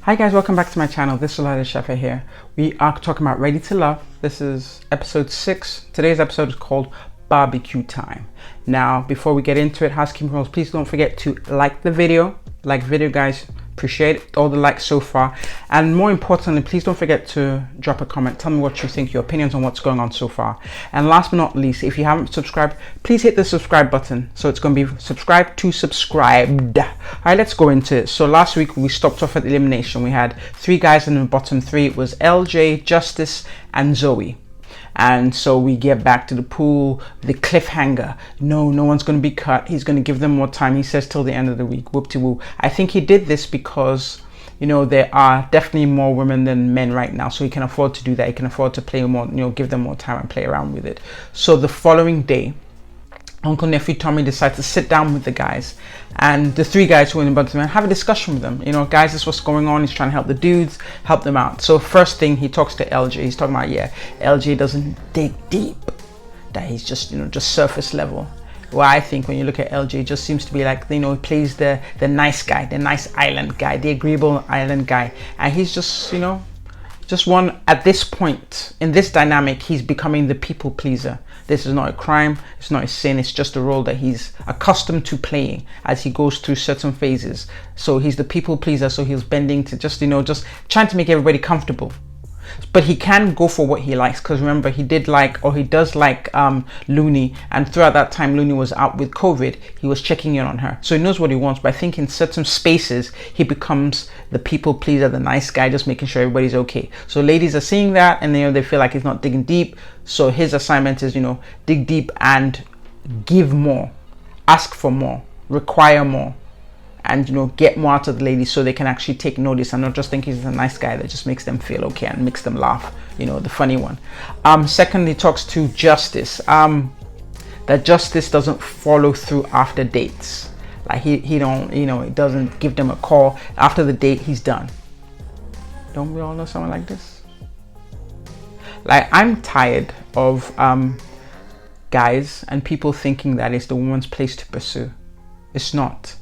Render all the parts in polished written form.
Hi guys, welcome back to my channel. This is LolaAjisafe here. We are talking about Ready to Love. This is episode 6. Today's episode is called BBQ Time. Now, before we get into it, housekeeping rules, please don't forget to like the video. Like the video, guys. Appreciate all the likes so far. And more importantly, please don't forget to drop a comment. Tell me what you think, your opinions on what's going on so far. And last but not least, if you haven't subscribed, please hit the subscribe button. So it's going to be subscribe to subscribed. All right, let's go into it. So last week we stopped off at elimination. We had 3 guys in the bottom 3. It was LJ, Justice, and Zoe. And so we get back to the pool, the cliffhanger. No one's going to be cut. He's going to give them more time. He says till the end of the week. Whoop-de-woo. I think he did this because, you know, there are definitely more women than men right now. So he can afford to do that. He can afford to play more, give them more time and play around with it. So the following day, Uncle Nephew Tommy decides to sit down with the guys and the 3 guys who are in the bottom and have a discussion with them. You know, guys, this is what's going on. He's trying to help the dudes, help them out. So first thing, he talks to LJ. He's talking about, LJ doesn't dig deep, that he's just, just surface level. Well, I think when you look at LJ, it just seems to be like, he plays the nice guy, the nice island guy, the agreeable island guy. And he's just, just one, at this point, in this dynamic, he's becoming the people pleaser. This is not a crime, it's not a sin, it's just a role that he's accustomed to playing as he goes through certain phases. So he's the people pleaser, so he's bending to just, just trying to make everybody comfortable. But he can go for what he likes, because remember, he does like Looney, and throughout that time Looney was out with COVID, he was checking in on her. So he knows what he wants, but I think in certain spaces he becomes the people pleaser, the nice guy, just making sure everybody's okay. So ladies are seeing that, and they feel like he's not digging deep. So his assignment is, dig deep and give more, ask for more, require more, and get more out of the ladies so they can actually take notice and not just think he's a nice guy that just makes them feel okay and makes them laugh, the funny one. Secondly, he talks to Justice, that Justice doesn't follow through after dates. Like he don't, it doesn't give them a call after the date. He's done. Don't we all know someone like this? Like, I'm tired of guys and people thinking that it's the woman's place to pursue. It's not.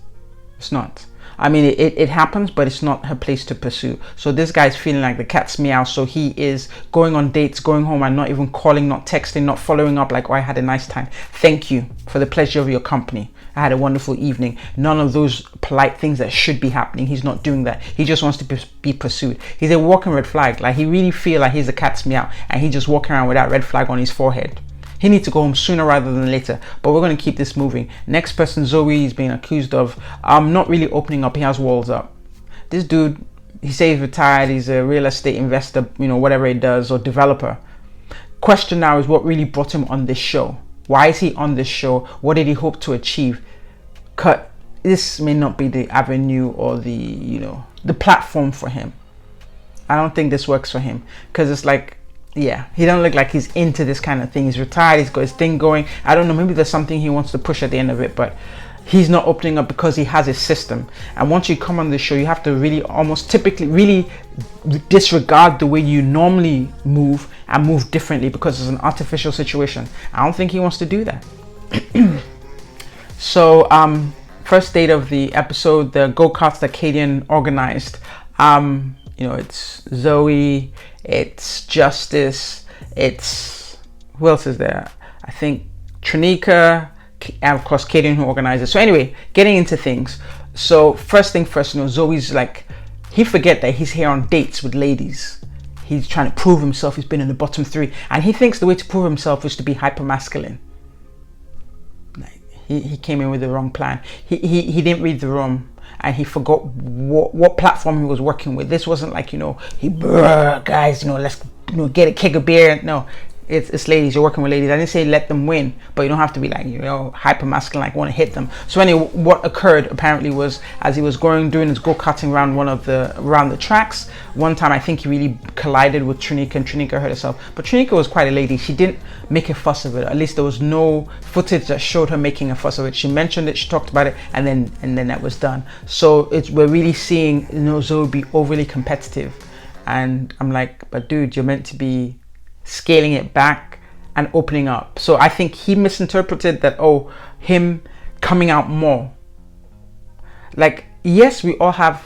It's not. I mean, it happens, but it's not her place to pursue. So this guy's feeling like the cat's meow. So he is going on dates, going home and not even calling, not texting, not following up like, oh, I had a nice time. Thank you for the pleasure of your company. I had a wonderful evening. None of those polite things that should be happening. He's not doing that. He just wants to be pursued. He's a walking red flag. Like, he really feel like he's a cat's meow and he just walking around with that red flag on his forehead. He needs to go home sooner rather than later, but we're going to keep this moving. Next person, Zoe, is being accused of not really opening up. He has walls up. This dude, he says he's retired. He's a real estate investor, whatever he does, or developer. Question now is what really brought him on this show? Why is he on this show? What did he hope to achieve? This may not be the avenue or the platform for him. I don't think this works for him, because it's like, he don't look like he's into this kind of thing. He's retired, he's got his thing going. I don't know, maybe there's something he wants to push at the end of it, but he's not opening up because he has his system. And once you come on the show, you have to really typically really disregard the way you normally move and move differently because it's an artificial situation. I don't think he wants to do that. So first date of the episode, the go-karts that Kadian organized. It's Zoe, it's Justice, it's, who else is there? I think Trinika, and of course Kadian, who organizes. So anyway, getting into things. So first thing first, Zoe's like, he forget that he's here on dates with ladies. He's trying to prove himself. He's been in the bottom 3, and he thinks the way to prove himself is to be hyper masculine. He came in with the wrong plan. He didn't read the room. And he forgot what platform he was working with. This wasn't like, guys, let's get a keg of beer. No, it's ladies. You're working with ladies. I didn't say let them win, but you don't have to be like, hyper masculine, like want to hit them. So anyway, what occurred apparently was, as he was doing his go-karting around the tracks, one time I think he really collided with Trinika, and Trinika hurt herself. But Trinika was quite a lady. She didn't make a fuss of it. At least there was no footage that showed her making a fuss of it. She mentioned it, she talked about it, and then that was done. So we're really seeing Zoe be overly competitive, and I'm like, but dude, you're meant to be scaling it back and opening up. So I think he misinterpreted that, him coming out more, like yes, we all have,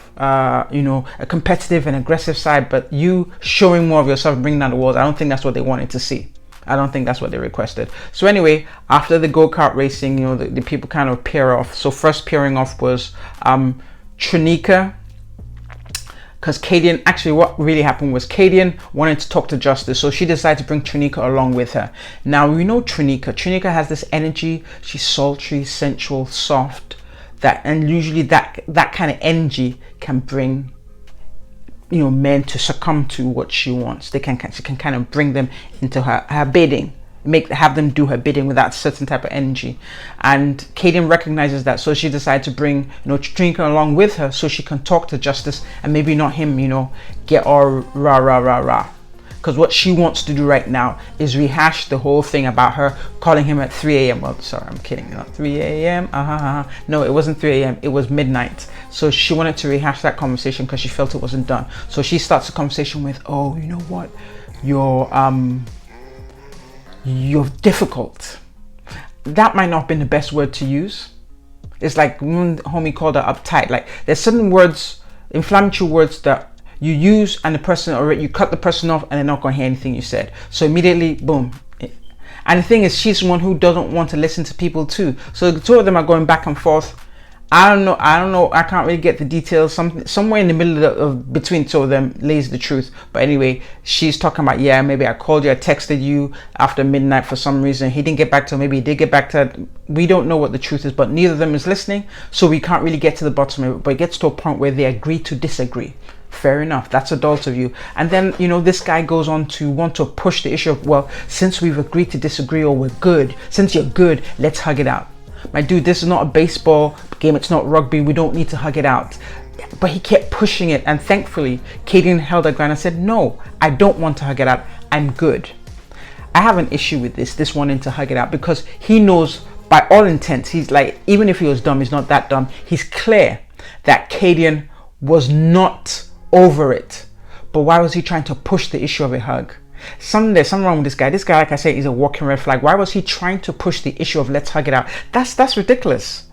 you know, a competitive and aggressive side, but you showing more of yourself, bringing down the walls, I don't think that's what they wanted to see. I don't think that's what they requested. So anyway, after the go-kart racing, you know, the people kind of pair off. So first pairing off was Trinika, because Kadian, actually what really happened was Kadian wanted to talk to Justice, so she decided to bring Trinika along with her. Now we know Trinika has this energy. She's sultry, sensual, soft, and usually that kind of energy can bring, you know, men to succumb to what she wants. She can kind of bring them into her bidding, have them do her bidding with that certain type of energy. And Kadian recognizes that, so she decided to bring, you know, Trinika along with her so she can talk to Justice and maybe not him, you know, get all rah. Because what she wants to do right now is rehash the whole thing about her calling him at 3 a.m. Well, sorry, I'm kidding. Not 3 a.m. No, it wasn't 3 a.m. It was midnight. So she wanted to rehash that conversation because she felt it wasn't done. So she starts the conversation with, oh, you know what? You're difficult. That might not have been the best word to use. It's like one homie called her uptight. Like there's certain words, inflammatory words that you use and the person, or you cut the person off and they're not going to hear anything you said. So immediately, boom. And the thing is, she's one who doesn't want to listen to people too. So the two of them are going back and forth. I don't know. I can't really get the details. Somewhere in the middle of between two of them lays the truth. But anyway, she's talking about, yeah, maybe I called you, I texted you after midnight for some reason. He didn't get back to her. Maybe he did get back to her. We don't know what the truth is, but neither of them is listening. So we can't really get to the bottom of it. But it gets to a point where they agree to disagree. Fair enough. That's adult of you. And then, you know, this guy goes on to want to push the issue of, well, since we've agreed to disagree, or we're good, since you're good, let's hug it out. My dude, this is not a baseball game. It's not rugby. We don't need to hug it out. But he kept pushing it. And thankfully, Kadian held her ground and said, no, I don't want to hug it out. I'm good. I have an issue with this wanting to hug it out, because he knows by all intents, he's like, even if he was dumb, he's not that dumb. He's clear that Kadian was not over it. But why was he trying to push the issue of a hug? There's something wrong with this guy. This guy, like I said, is a walking red flag. Why was he trying to push the issue of let's hug it out? That's ridiculous.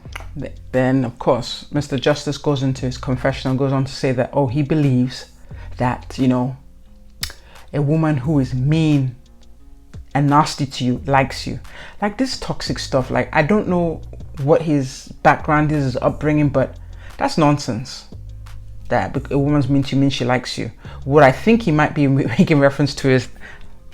Then, of course, Mr. Justice goes into his confessional, goes on to say that, oh, he believes that, you know, a woman who is mean and nasty to you likes you. Like this toxic stuff. Like, I don't know what his background is, his upbringing, but that's nonsense. That a woman's mean to you means she likes you. What I think he might be making reference to is,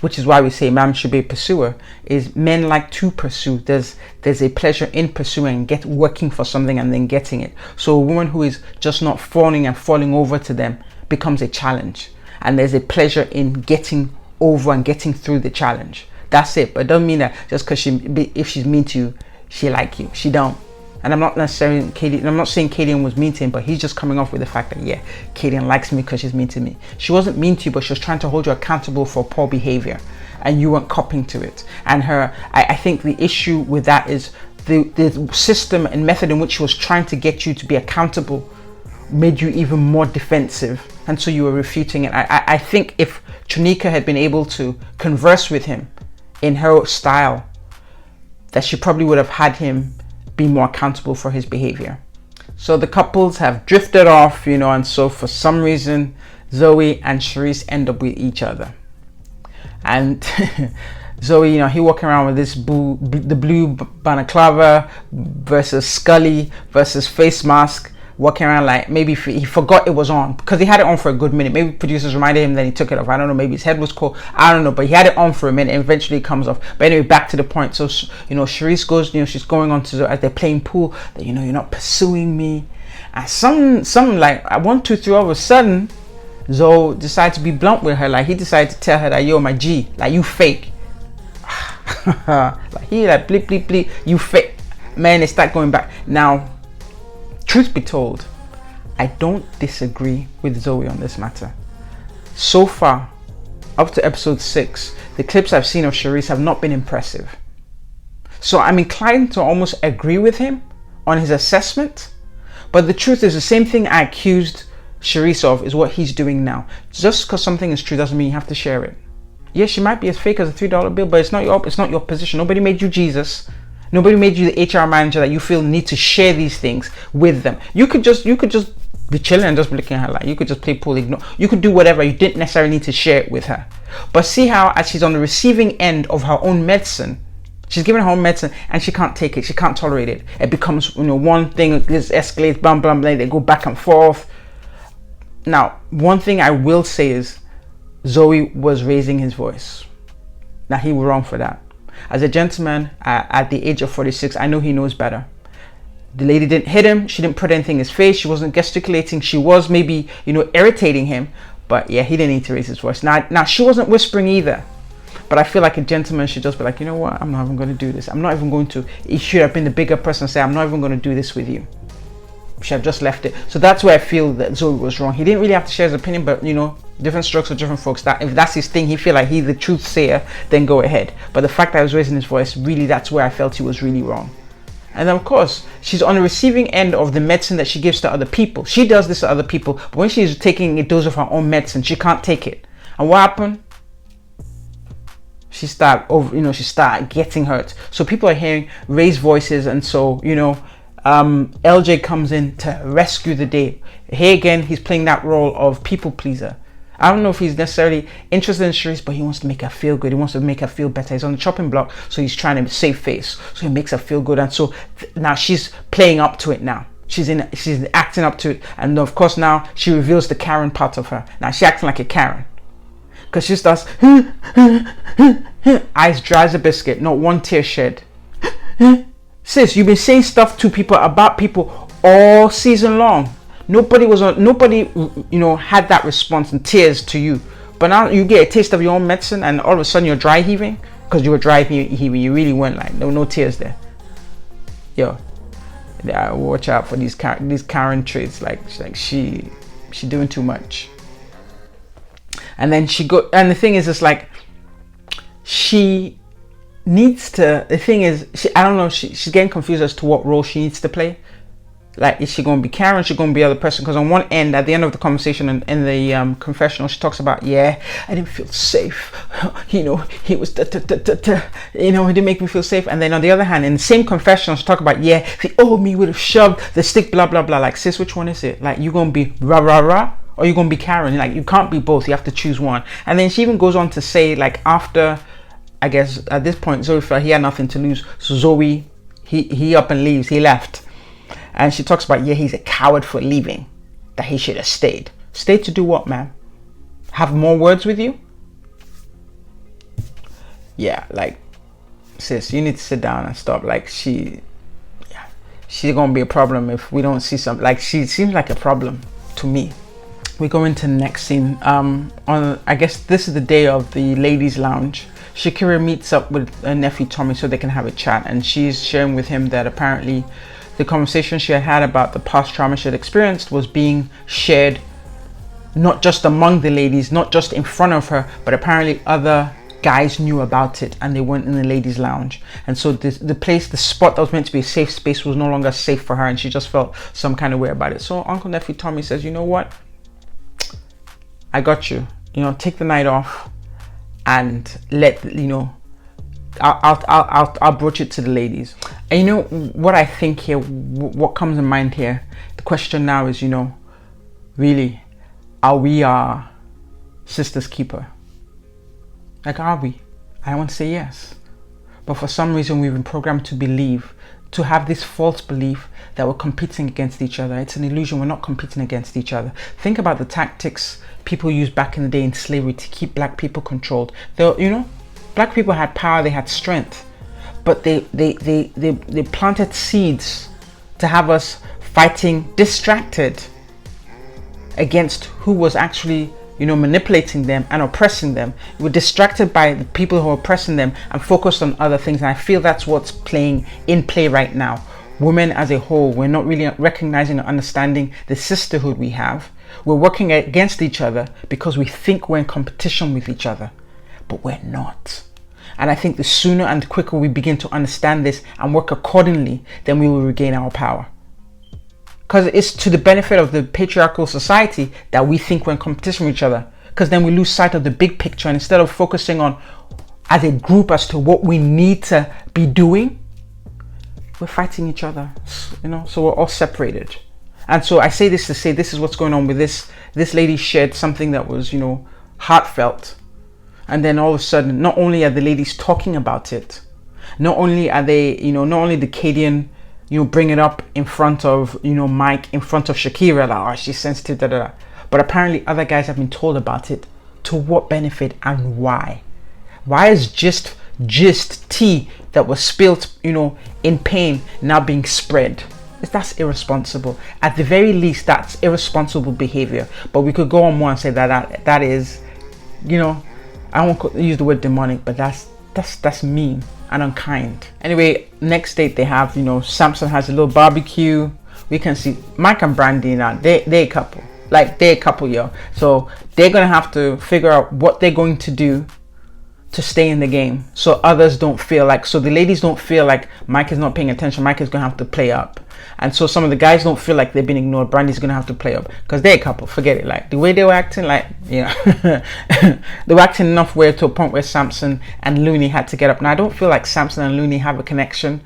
which is why we say man should be a pursuer, is men like to pursue. There's a pleasure in pursuing, working for something and then getting it. So a woman who is just not falling over to them becomes a challenge, and there's a pleasure in getting over and getting through the challenge. That's it. But it doesn't mean that just because if she's mean to you, she like you. She don't. And I'm not necessarily I'm not saying Kadian was mean to him, but he's just coming off with the fact that, yeah, Kadian likes me because she's mean to me. She wasn't mean to you, but she was trying to hold you accountable for poor behavior, and you weren't copying to it. And I think the issue with that is the system and method in which she was trying to get you to be accountable made you even more defensive, and so you were refuting it. I think if Trinika had been able to converse with him in her style, that she probably would have had him be more accountable for his behavior. So the couples have drifted off, you know, and so for some reason Zoe and Charisse end up with each other. And Zoe, you know, he walking around with this the blue balaclava versus Scully versus face mask, walking around like maybe he forgot it was on, because he had it on for a good minute. Maybe producers reminded him that he took it off. I don't know, maybe his head was cold, I don't know, but he had it on for a minute and eventually it comes off. But anyway, back to the point. So, you know, Charisse goes, you know, she's going on to Zoe as they're playing pool, that, you know, you're not pursuing me. And some like 1, 2, 3, all of a sudden Zoe decided to be blunt with her. Like he decided to tell her that, yo, my G, like you fake. Like he like bleep bleep bleep, you fake. Man, they start going back. Now, truth be told, I don't disagree with Zoe on this matter. So far, up to episode 6, the clips I've seen of Charisse have not been impressive. So I'm inclined to almost agree with him on his assessment. But the truth is, the same thing I accused Charisse of is what he's doing now. Just because something is true doesn't mean you have to share it. Yes, she might be as fake as a $3 bill, but it's not your position. Nobody made you Jesus. Nobody made you the HR manager that you feel need to share these things with them. You could just be chilling and just be looking at her. Like, you could just play pool, ignore. You could do whatever. You didn't necessarily need to share it with her. But see how, as she's on the receiving end of her own medicine, she's given her own medicine and she can't take it. She can't tolerate it. It becomes, one thing, this escalates, blah, blah, blah. They go back and forth. Now, one thing I will say is Zoe was raising his voice. Now, he was wrong for that. As a gentleman at the age of 46, I know he knows better. The lady didn't hit him. She didn't put anything in his face. She wasn't gesticulating. She was maybe, irritating him. But yeah, he didn't need to raise his voice. Now she wasn't whispering either. But I feel like a gentleman should just be like, you know what? I'm not even going to do this. I'm not even going to. He should have been the bigger person and say, I'm not even going to do this with you. Should have just left it. So that's where I feel that Zoe was wrong. He didn't really have to share his opinion, but different strokes for different folks. That if that's his thing, he feel like he's the truth sayer, then go ahead. But the fact that I was raising his voice, really, that's where I felt he was really wrong. And then of course, she's on the receiving end of the medicine that she gives to other people. She does this to other people, but when she's taking a dose of her own medicine, she can't take it. And what happened? She start getting hurt. So people are hearing raised voices, and so LJ comes in to rescue the day. Here again, he's playing that role of people pleaser. I don't know if he's necessarily interested in Sharice, but he wants to make her feel good. He wants to make her feel better. He's on the chopping block, so he's trying to save face. So he makes her feel good, and so now she's playing up to it. Now she's acting up to it, and of course now she reveals the Karen part of her. Now she's acting like a Karen because she starts eyes dry as a biscuit, not one tear shed. Sis, you've been saying stuff to people about people all season long. Nobody had that response and tears to you. But now you get a taste of your own medicine and all of a sudden you're dry heaving. Because you were dry heaving, you really weren't. Like, no tears there. Yo, yeah, watch out for these Karen traits. Like she doing too much. And then and the thing is, it's like she needs to. The thing is, I don't know. She's getting confused as to what role she needs to play. Like, is she going to be Karen? Is she going to be the other person? Because on one end, at the end of the conversation in the confessional, she talks about, I didn't feel safe. He was, he didn't make me feel safe. And then on the other hand, in the same confessional, she talk about, the old me would have shoved the stick, blah, blah, blah. Like, sis, which one is it? Like, you going to be rah, rah, rah? Or you going to be Karen? Like, you can't be both. You have to choose one. And then she even goes on to say, like, after, I guess, at this point, Zoe felt he had nothing to lose. So Zoe, he up and leaves. He left. And she talks about, he's a coward for leaving. That he should have stayed. Stayed to do what, man? Have more words with you? Yeah, like, sis, you need to sit down and stop. Like, she's gonna be a problem if we don't see something. Like, she seems like a problem to me. We go into the next scene. I guess this is the day of the ladies' lounge. Shakira meets up with her nephew Tommy so they can have a chat, and she's sharing with him that apparently the conversation she had about the past trauma she had experienced was being shared not just among the ladies, not just in front of her, but apparently other guys knew about it and they weren't in the ladies' lounge. And so the spot that was meant to be a safe space was no longer safe for her, and she just felt some kind of way about it. So Uncle Nephew Tommy says, you know what? I got you. Take the night off and I'll broach it to the ladies. And what I think here, what comes in mind here, the question now is, really, are we our sister's keeper? Like, are we? I want to say yes. But for some reason, we've been programmed to have this false belief that we're competing against each other. It's an illusion. We're not competing against each other. Think about the tactics people used back in the day in slavery to keep black people controlled. Black people had power, they had strength, but they planted seeds to have us fighting distracted against who was actually manipulating them and oppressing them. We were distracted by the people who are oppressing them and focused on other things. And I feel that's what's in play right now. Women as a whole, we're not really recognizing or understanding the sisterhood we have. We're working against each other because we think we're in competition with each other, but we're not. And I think the sooner and quicker we begin to understand this and work accordingly, then we will regain our power. Because it's to the benefit of the patriarchal society that we think we're in competition with each other. Because then we lose sight of the big picture, and instead of focusing on as a group as to what we need to be doing, we're fighting each other, so we're all separated. And so I say this to say this is what's going on with this lady shared something that was, heartfelt. And then all of a sudden, not only are the ladies talking about it, not only are they, not only the Cadian, bring it up in front of, Mike, in front of Shakira, like, oh, she's sensitive, da da da. But apparently other guys have been told about it. To what benefit and why? Why is just tea that was spilt, in pain now being spread? That's irresponsible. At the very least, that's irresponsible behavior. But we could go on more and say that is, I won't use the word demonic, but that's mean and unkind. Anyway, next date they have, Samson has a little barbecue. We can see Mike and Brandy now. They're a couple. Like, they're a couple, yo. So they're gonna have to figure out what they're going to do to stay in the game, so others don't feel like, so the ladies don't feel like Mike is not paying attention. Mike is gonna have to play up, and so some of the guys don't feel like they've been ignored. Brandy's gonna have to play up because they're a couple. Forget it. Like the way they were acting, like they were acting enough weird to a point where Samson and Looney had to get up. Now I don't feel like Samson and Looney have a connection.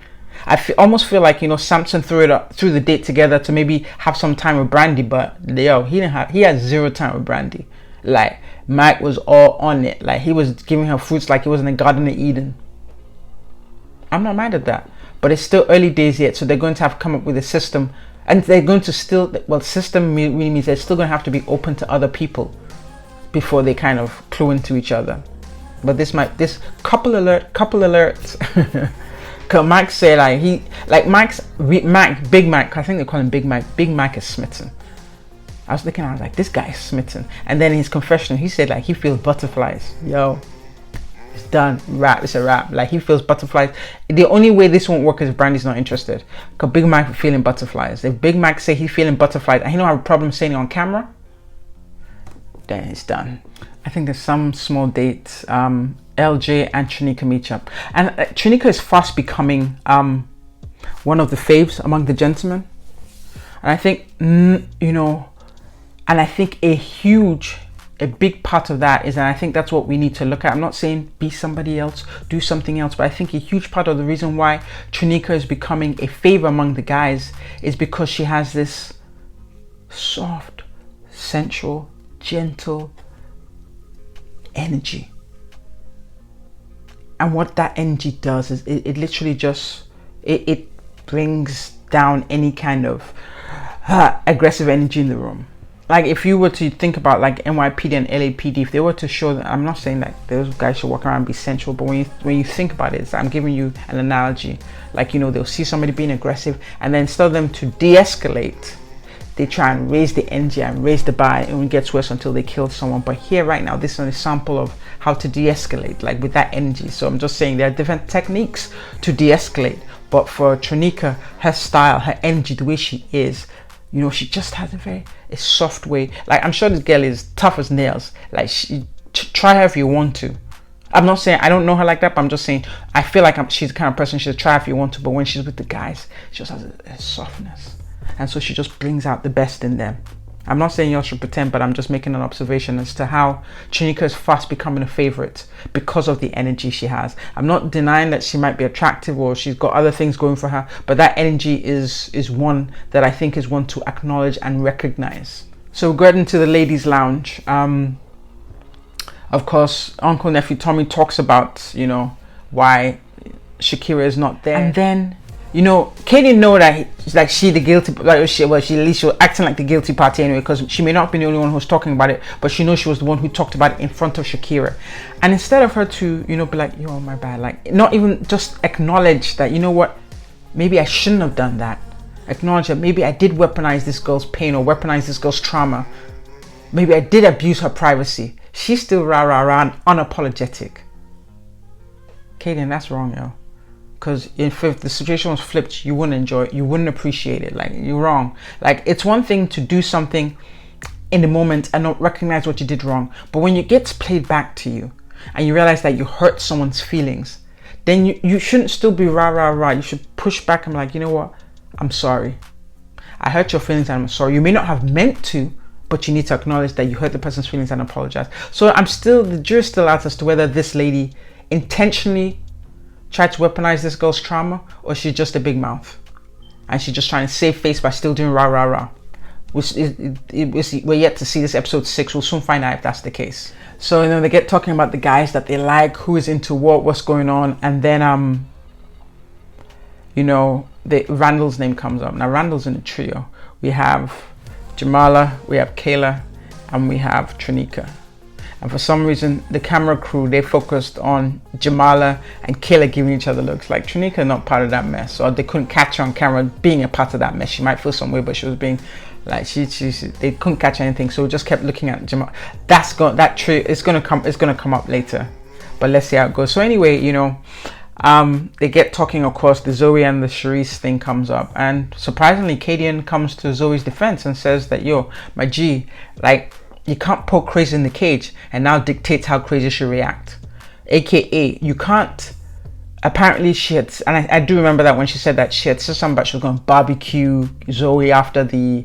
Almost feel like Samson threw the date together to maybe have some time with Brandy, but he had zero time with Brandy. Like Mike was all on it. Like he was giving her fruits like it was in the Garden of Eden. I'm not mad at that, but it's still early days yet, so they're going to have to come up with a system, and they're going to still, system really means they're still going to have to be open to other people before they kind of clue into each other. But this couple alerts. Cause Mike say Big Mike, I think they call him Big Mike. Big Mike is smitten. I was like, this guy is smitten. And then in his confession, he said like he feels butterflies. Yo, it's done. It's a wrap. Like he feels butterflies. The only way this won't work is if Brandy's not interested. Cause Big Mike feeling butterflies. If Big Mike say he's feeling butterflies and he don't have a problem saying it on camera, then it's done. I think there's some small dates. LJ and Trinika meet up, and Trinika is fast becoming one of the faves among the gentlemen. And I think and I think a big part of that is, and I think that's what we need to look at. I'm not saying be somebody else, do something else, but I think a huge part of the reason why Trinika is becoming a fave among the guys is because she has this soft, sensual, gentle energy. And what that energy does is it literally just, it brings down any kind of aggressive energy in the room. Like if you were to think about like NYPD and LAPD, if they were to show that, I'm not saying that those guys should walk around and be sensual, but when you think about it, I'm giving you an analogy. Like, they'll see somebody being aggressive, and then instead of them to de-escalate, they try and raise the energy and raise the bar, and it gets worse until they kill someone. But here right now, this is an example of how to de-escalate, like with that energy. So I'm just saying there are different techniques to de-escalate. But for Trinika, her style, her energy, the way she is, she just has a soft way. Like I'm sure this girl is tough as nails. Like try her if you want to. I'm not saying I don't know her like that, but I'm just saying I feel like she's the kind of person she'll try if you want to. But when she's with the guys, she just has a softness. And so she just brings out the best in them. I'm not saying y'all should pretend, but I'm just making an observation as to how Trinika is fast becoming a favorite because of the energy she has. I'm not denying that she might be attractive or she's got other things going for her, but that energy is one that I think is one to acknowledge and recognize. So we're going to the ladies' lounge. Of course, Uncle Nephew Tommy talks about, why Shakira is not there. And then Katie know that she the guilty, she at least she was acting like the guilty party anyway, because she may not be the only one who's talking about it, but she knows she was the one who talked about it in front of Shakira. And instead of her to be like, yo, my bad, like not even just acknowledge that, what, maybe I shouldn't have done that. Acknowledge that maybe I did weaponize this girl's pain or weaponize this girl's trauma. Maybe I did abuse her privacy. She's still rah and unapologetic. Kaden, that's wrong, yo. Because if the situation was flipped, you wouldn't enjoy it, you wouldn't appreciate it. Like, you're wrong. Like, it's one thing to do something in the moment and not recognize what you did wrong, but when it gets played back to you and you realize that you hurt someone's feelings, then you shouldn't still be rah. You should push back and be like, you know what, I'm sorry, I hurt your feelings and I'm sorry. You may not have meant to, but you need to acknowledge that you hurt the person's feelings and apologize. So the jury's still out as to whether this lady intentionally tried to weaponize this girl's trauma, or she's just a big mouth and she's just trying to save face by still doing rah rah rah. We're yet to see this episode 6. We'll soon find out if that's the case. So they get talking about the guys that they like, who is into what's going on, and then Randall's name comes up. Now Randall's in a trio. We have Jamala, we have Kayla, and we have Trinika. And for some reason, the camera crew, they focused on Jamala and Kayla giving each other looks. Like, Trinika not part of that mess, or they couldn't catch her on camera being a part of that mess. She might feel some way, but she was being like, they couldn't catch anything, so we just kept looking at Jamala. That trio is gonna come up later, but let's see how it goes. So anyway, they get talking. Of course, the Zoe and the Charisse thing comes up, and surprisingly, Kadian comes to Zoe's defense and says that, yo, my G, like, you can't poke crazy in the cage and now dictate how crazy she react. AKA, you can't. Apparently she had, and I do remember that when she said that, she had said something about she was going to barbecue Zoe after the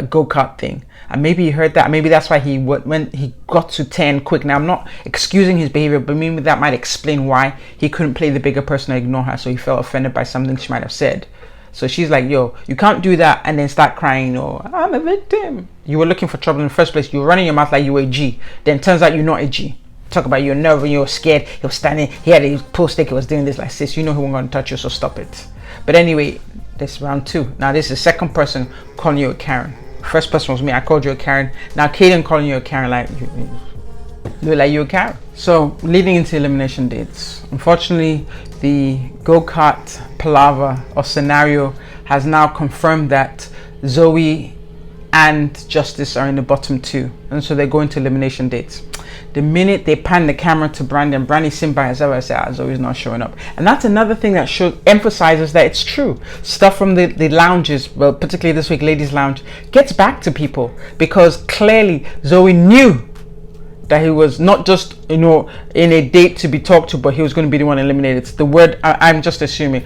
go-kart thing. And maybe he heard that. Maybe that's why when he got to 10 quick. Now, I'm not excusing his behavior, but maybe that might explain why he couldn't play the bigger person or ignore her. So he felt offended by something she might have said. So she's like, yo, you can't do that and then start crying, or I'm a victim. You were looking for trouble in the first place. You were running your mouth like you were a G. Then turns out you're not a G. Talk about you're nervous, you're scared. He was standing, he had a post-stick, he was doing this like sis. You know he wasn't going to touch you, so stop it. But anyway, this is round 2. Now this is the second person calling you a Karen. First person was me. I called you a Karen. Now Kaden calling you a Karen, like you look like you're a Karen. So leading into elimination dates, unfortunately, the go-kart palaver or scenario has now confirmed that Zoe and Justice are in the bottom 2, and so they're going to elimination dates. The minute they pan the camera to Brandon, Brandy's sitting by herself, I say, Zoe's not showing up. And that's another thing that emphasizes that it's true. Stuff from the lounges, well, particularly this week, Ladies Lounge, gets back to people, because clearly Zoe knew that he was not just, in a date to be talked to, but he was going to be the one eliminated. The word, I'm assuming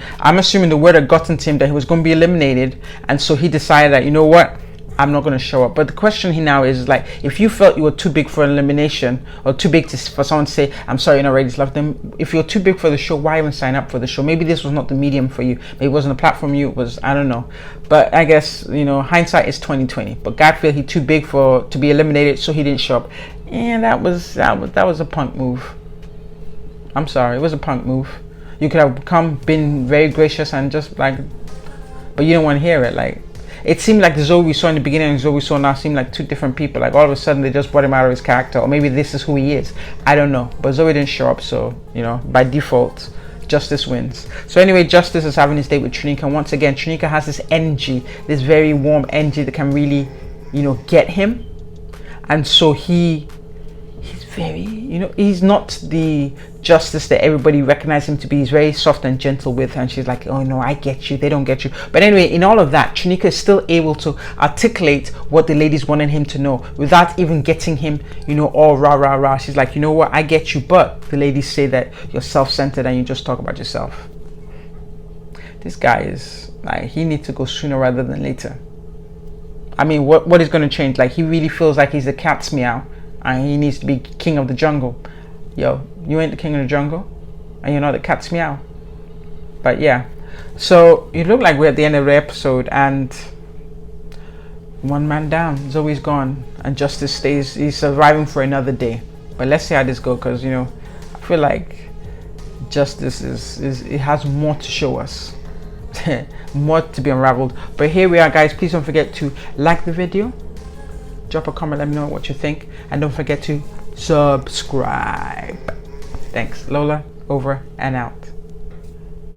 the word had gotten to him that he was going to be eliminated, and so he decided that, you know what, I'm not going to show up. But the question here now is, like, if you felt you were too big for an elimination, or too big for someone to say, I'm sorry, you're not ready to love them. If you're too big for the show, why even sign up for the show? Maybe this was not the medium for you. Maybe it wasn't a platform you, it was, I don't know. But I guess, hindsight is 2020. But God felt he too big to be eliminated, so he didn't show up. And that was a punk move. I'm sorry, it was a punk move. You could have been very gracious and just like, but you don't want to hear it. Like, it seemed like the Zoe we saw in the beginning and the Zoe we saw now seemed like two different people. Like, all of a sudden they just brought him out of his character, or maybe this is who he is. I don't know. But Zoe didn't show up, so by default, Justice wins. So anyway, Justice is having his date with Trinika, and once again, Trinika has this energy, this very warm energy that can really, get him. And so he's very, he's not the Justice that everybody recognizes him to be. He's very soft and gentle with her, and she's like, oh no, I get you, they don't get you. But anyway, in all of that, Trinika is still able to articulate what the ladies wanted him to know without even getting him, all rah rah rah. She's like, you know what, I get you, but the ladies say that you're self-centered and you just talk about yourself. This guy is like, he needs to go sooner rather than later. I mean, what is going to change? Like, he really feels like he's the cat's meow and he needs to be king of the jungle. Yo, you ain't the king of the jungle and you're not the cat's meow. But yeah, so it looked like we're at the end of the episode, and one man down, Zoe's gone, and Justice stays. He's surviving for another day. But let's see how this goes, because I feel like Justice it has more to show us. More to be unraveled. But here we are, guys. Please don't forget to like the video, drop a comment, let me know what you think, and don't forget to subscribe. Thanks. Lola, over and out.